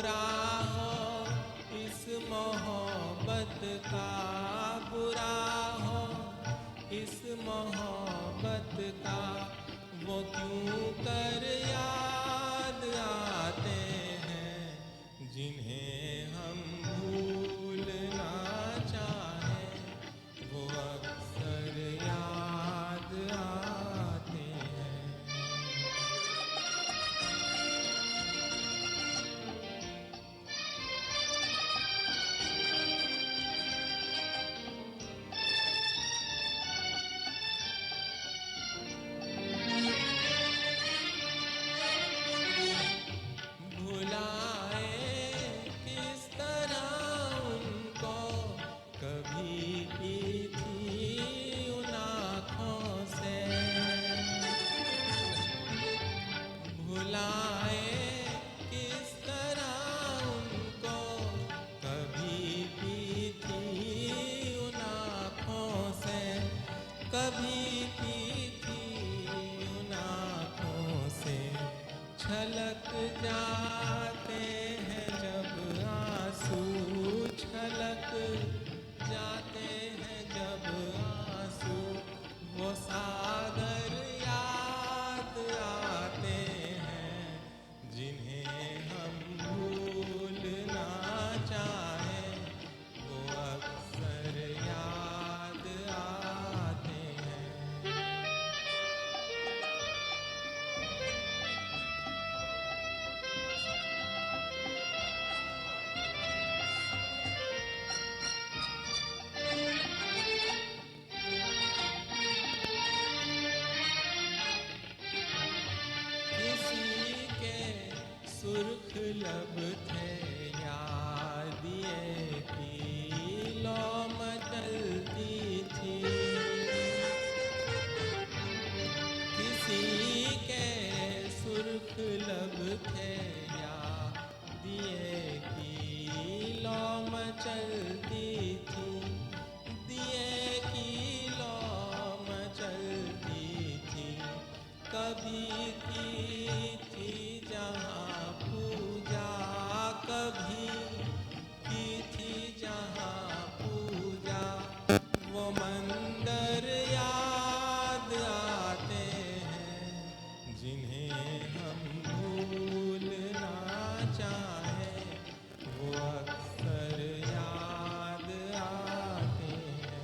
बुरा हो इस मोहब्बत का, बुरा हो इस मोहब्बत का, वो क्यों कर याद आते हैं जिन्हें हम भूलना चाहें, वो अक्सर याद आते हैं। भुलाए किस तरह उनको, कभी की थी उन आँखों से। भुलाए किस तरह उनको, कभी भी थी उन आँखों से, कभी भी थी उन आँखों से। छलक जाते हैं जब आंसू, छलक जाते हैं जब आंसू, वो सागर याद आते हैं जिन्हें हम भूलना चाहें, वो अक्सर याद आते हैं। किसी के सुर्ख लब थे याद ये की लो मचलती थी। किसी के सुर्ख लब थे याद ये की लो मचलती थी, दिए की लो मचलती थी। कभी की थी जहाँ पूजा, कभी की थी जहाँ पूजा, वो मंदिर याद आते हैं जिन्हें हम भूलना चाहें, वो अक्सर याद आते हैं।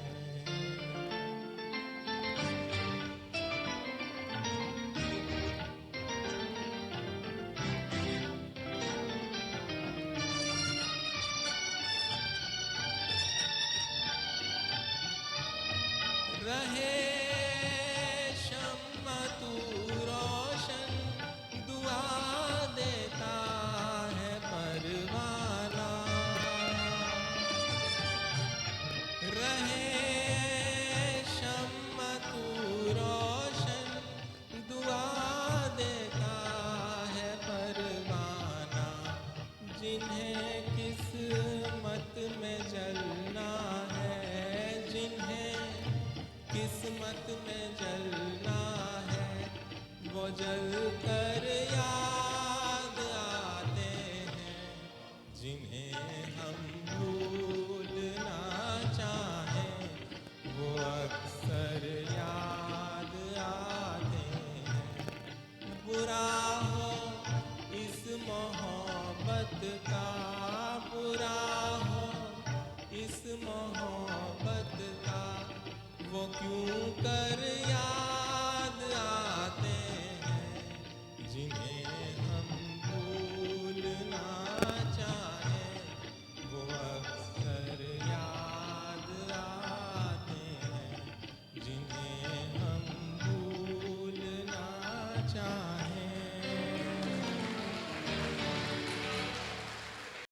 रहे शम्मा तू रोशन, दुआ देता है परवाना। रहे शम्मा तू रोशन, दुआ देता है परवाना। जिन्हें किस्मत में जलना है, जिन्हें किस्मत में जलना है, वो जल कर याद आते हैं जिन्हें हम भूलना चाहें, वो अक्सर याद आते हैं। बुरा हो इस मोहब्बत का, बुरा हो इस मोहब्बत का, वो क्यों कर याद